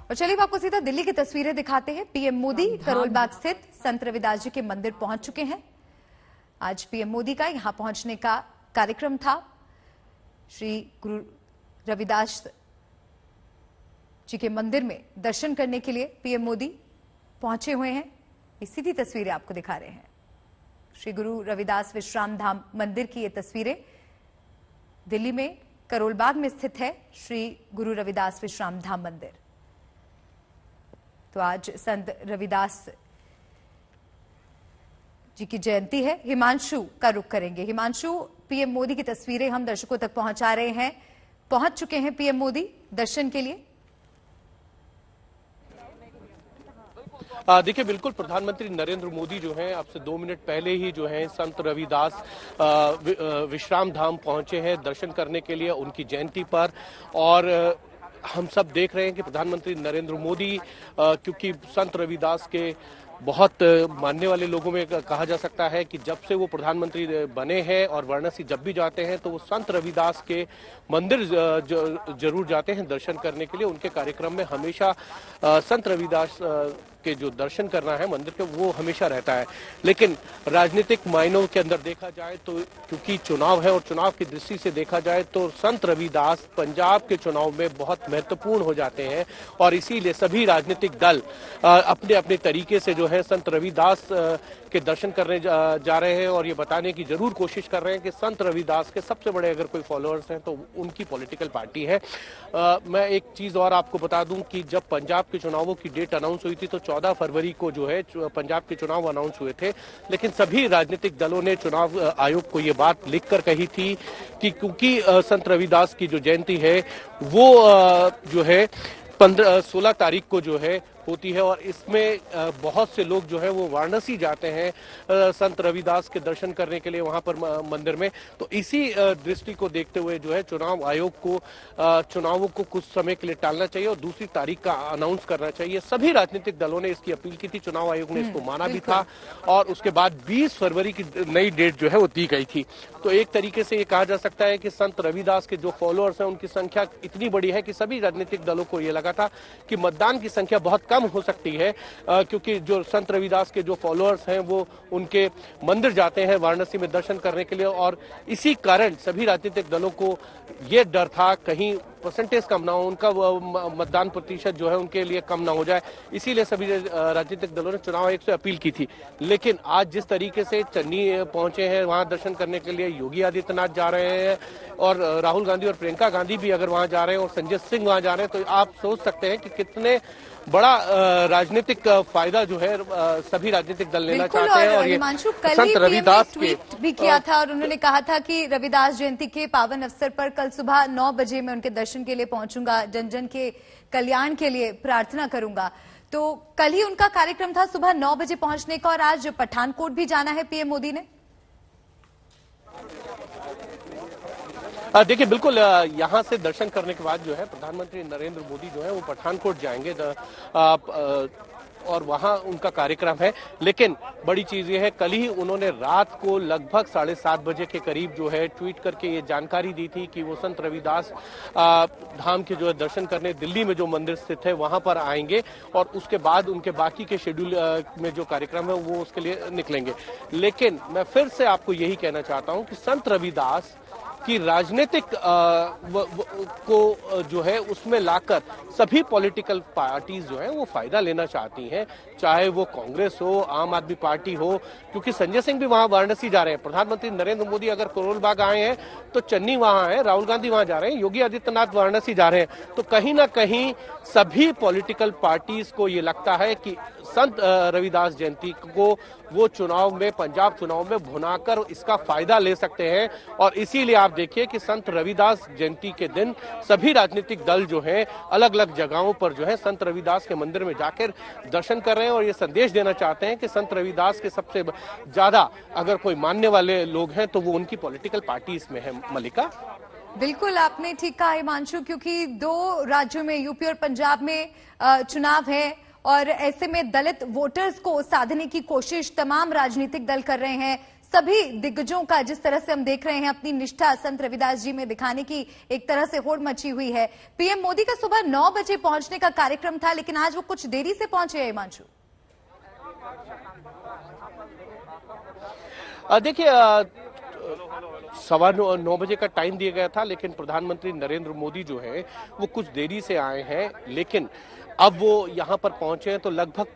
और चलिए आपको सीधा दिल्ली की तस्वीरें दिखाते हैं। पीएम मोदी करोल बाग स्थित संत रविदास जी के मंदिर पहुंच चुके हैं। आज पीएम मोदी का यहां पहुंचने का कार्यक्रम था। श्री गुरु रविदास जी के मंदिर में दर्शन करने के लिए पीएम मोदी पहुंचे हुए हैं। ये सीधी तस्वीरें आपको दिखा रहे हैं। श्री गुरु रविदास विश्राम धाम मंदिर की ये तस्वीरें दिल्ली में करोल बाग में स्थित है। श्री गुरु रविदास विश्राम धाम मंदिर। तो आज संत रविदास जी की जयंती है। हिमांशु का रुख करेंगे। हिमांशु, पीएम मोदी की तस्वीरें हम दर्शकों तक पहुंचा रहे हैं। पहुंच चुके हैं पीएम मोदी दर्शन के लिए। देखिए, बिल्कुल प्रधानमंत्री नरेंद्र मोदी जो हैं अब से 2 मिनट पहले ही जो है संत रविदास विश्राम धाम पहुंचे हैं दर्शन करने के लिए उनकी जयंती पर। और हम सब देख रहे हैं कि प्रधानमंत्री नरेंद्र मोदी क्योंकि संत रविदास के बहुत मानने वाले लोगों में कहा जा सकता है कि जब से वो प्रधानमंत्री बने हैं और वाराणसी जब भी जाते हैं तो वो संत रविदास के मंदिर जरूर जाते हैं दर्शन करने के लिए। उनके कार्यक्रम में हमेशा संत रविदास के जो दर्शन करना है मंदिर के वो हमेशा रहता है। लेकिन राजनीतिक मायनों के अंदर देखा जाए तो क्योंकि चुनाव है और चुनाव की दृष्टि से देखा जाए तो संत रविदास पंजाब के चुनाव में बहुत महत्वपूर्ण हो जाते हैं और इसीलिए सभी राजनीतिक दल अपने अपने तरीके से जो है संत रविदास के दर्शन करने जा रहे हैं और ये बताने की जरूर कोशिश कर रहे हैं कि संत रविदास के सबसे बड़े अगर कोई फॉलोअर्स हैं तो उनकी पॉलिटिकल पार्टी है। मैं एक चीज और आपको बता दूं कि जब पंजाब के चुनावों की डेट अनाउंस हुई थी तो 14 फरवरी को जो है पंजाब के चुनाव अनाउंस हुए थे। लेकिन सभी राजनीतिक दलों ने चुनाव आयोग को ये बात लिखकर कही थी कि क्योंकि संत रविदास की जो जयंती है वो जो है 16 तारीख को जो है होती है और इसमें बहुत से लोग जो है वो वाराणसी जाते हैं संत रविदास के दर्शन करने के लिए वहां पर मंदिर में। तो इसी दृष्टि को देखते हुए जो है चुनाव आयोग को चुनावों को कुछ समय के लिए टालना चाहिए और दूसरी तारीख का अनाउंस करना चाहिए। सभी राजनीतिक दलों ने इसकी अपील की थी। चुनाव आयोग ने इसको माना भी था और उसके बाद 20 फरवरी की नई डेट जो है वो दी गई थी। तो एक तरीके से ये कहा जा सकता है कि संत रविदास के जो फॉलोअर्स हैं उनकी संख्या इतनी बड़ी है कि सभी राजनीतिक दलों को ये लगा था कि मतदान की संख्या बहुत कम हो सकती है क्योंकि जो संत रविदास के जो फॉलोअर्स हैं वो उनके मंदिर जाते हैं वाराणसी में दर्शन करने के लिए और इसी कारण सभी राजनीतिक दलों को ये डर था कहीं परसेंटेज कम ना हो, उनका मतदान प्रतिशत जो है उनके लिए कम ना हो जाए। इसीलिए सभी राजनीतिक दलों ने चुनाव आयोग से अपील की थी। लेकिन आज जिस तरीके से चन्नी पहुंचे हैं वहां दर्शन करने के लिए, योगी आदित्यनाथ जा रहे हैं और राहुल गांधी और प्रियंका गांधी भी अगर वहां जा रहे हैं और संजय सिंह वहां जा रहे हैं तो आप सोच सकते हैं कि कितने बड़ा राजनीतिक फायदा जो है सभी राजनीतिक दल लेना चाहते हैं। और ये संत रविदास ट्वीट भी किया था और उन्होंने कहा था कि रविदास जयंती के पावन अवसर पर कल सुबह 9 बजे मैं उनके दर्शन के लिए पहुंचूंगा, जन जन के कल्याण के लिए प्रार्थना करूंगा। तो कल ही उनका कार्यक्रम था सुबह 9 बजे पहुंचने का और आज पठानकोट भी जाना है पीएम मोदी ने। देखिए, बिल्कुल यहाँ से दर्शन करने के बाद जो है प्रधानमंत्री नरेंद्र मोदी जो है वो पठानकोट जाएंगे और वहाँ उनका कार्यक्रम है। लेकिन बड़ी चीज ये है कल ही उन्होंने रात को लगभग 7:30 बजे के करीब जो है ट्वीट करके ये जानकारी दी थी कि वो संत रविदास धाम के जो है दर्शन करने दिल्ली में जो मंदिर स्थित है वहां पर आएंगे और उसके बाद उनके बाकी के शेड्यूल में जो कार्यक्रम है वो उसके लिए निकलेंगे। लेकिन मैं फिर से आपको यही कहना चाहता हूँ कि संत रविदास कि राजनीतिक को जो है उसमें लाकर सभी पॉलिटिकल पार्टीज जो है वो फायदा लेना चाहती हैं, चाहे वो कांग्रेस हो, आम आदमी पार्टी हो, क्योंकि संजय सिंह भी वहां वाराणसी जा रहे हैं। प्रधानमंत्री नरेंद्र मोदी अगर करोल बाग आए हैं तो चन्नी वहां है, राहुल गांधी वहां जा रहे हैं, योगी आदित्यनाथ वाराणसी जा रहे हैं। तो कहीं ना कहीं सभी पॉलिटिकल पार्टीज को ये लगता है कि संत रविदास जयंती को वो चुनाव में पंजाब चुनाव में भुनाकर इसका फायदा ले सकते हैं। और इसीलिए आप देखिए कि संत रविदास जयंती के दिन सभी राजनीतिक दल जो हैं अलग अलग जगहों पर जो है संत रविदास के मंदिर में जाकर दर्शन कर रहे हैं और ये संदेश देना चाहते हैं कि संत रविदास के सबसे ज्यादा अगर कोई मानने वाले लोग हैं तो वो उनकी पॉलिटिकल पार्टी इसमें है। मलिका, बिल्कुल आपने ठीक कहा हिमांशु, क्योंकि 2 राज्यों में यूपी और पंजाब में चुनाव है और ऐसे में दलित वोटर्स को साधने की कोशिश तमाम राजनीतिक दल कर रहे हैं। सभी दिग्गजों का जिस तरह से हम देख रहे हैं अपनी निष्ठा संत रविदास जी में दिखाने की एक तरह से होड़ मची हुई है। पीएम मोदी का सुबह 9 बजे पहुंचने का कार्यक्रम था, लेकिन आज वो कुछ देरी से पहुंचे हैं। हिमांशु, देखिए 9:15 बजे का टाइम दिया गया था, लेकिन प्रधानमंत्री नरेंद्र मोदी जो है वो कुछ देरी से आए हैं, लेकिन अब वो यहाँ पर पहुंचे हैं तो लगभग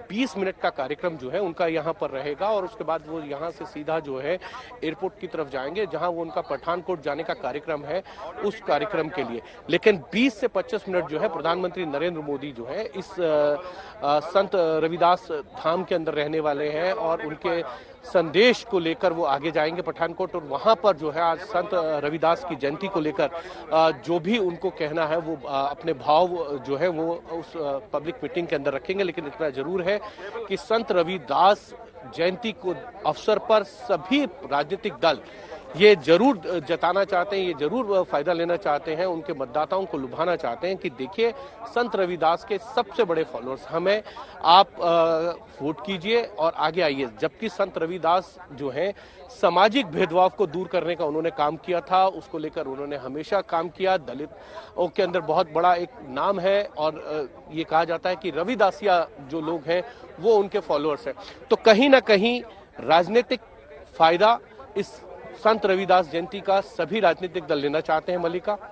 20 मिनट का कार्यक्रम जो है उनका यहाँ पर रहेगा और उसके बाद वो यहाँ से सीधा जो है एयरपोर्ट की तरफ जाएंगे, जहाँ वो उनका पठानकोट जाने का कार्यक्रम है, उस कार्यक्रम के लिए। लेकिन 20 से 25 मिनट जो है प्रधानमंत्री नरेंद्र मोदी जो है इस संत रविदास धाम के अंदर रहने वाले हैं और उनके संदेश को लेकर वो आगे जाएंगे पठानकोट, और वहां पर जो है आज संत रविदास की जयंती को लेकर जो भी उनको कहना है वो अपने भाव जो है वो उस पब्लिक मीटिंग के अंदर रखेंगे। लेकिन इतना जरूर है कि संत रविदास जयंती को अवसर पर सभी राजनीतिक दल ये जरूर जताना चाहते हैं, ये जरूर फायदा लेना चाहते हैं, उनके मतदाताओं को लुभाना चाहते हैं कि देखिए संत रविदास के सबसे बड़े फॉलोअर्स हमें, आप वोट कीजिए और आगे आइए। जबकि संत रविदास जो हैं सामाजिक भेदभाव को दूर करने का उन्होंने काम किया था, उसको लेकर उन्होंने हमेशा काम किया। दलितों के अंदर बहुत बड़ा एक नाम है और ये कहा जाता है कि रविदासिया जो लोग हैं वो उनके फॉलोअर्स हैं। तो कहीं ना कहीं राजनीतिक फायदा इस संत रविदास जयंती का सभी राजनीतिक दल लेना चाहते हैं। मल्लिका।